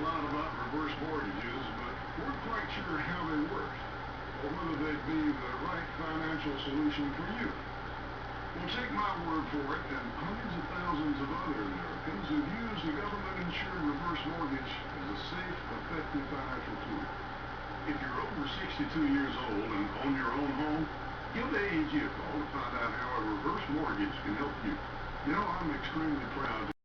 lot about reverse mortgages, but weren't quite sure how they worked, or whether they'd be the right financial solution for you. Well, take my word for it, and hundreds of thousands of other Americans who've used a government-insured reverse mortgage as a safe, effective financial tool. If you're over 62 years old and own your own home, give AEG a call to find out how a reverse mortgage can help you. You know, I'm extremely proud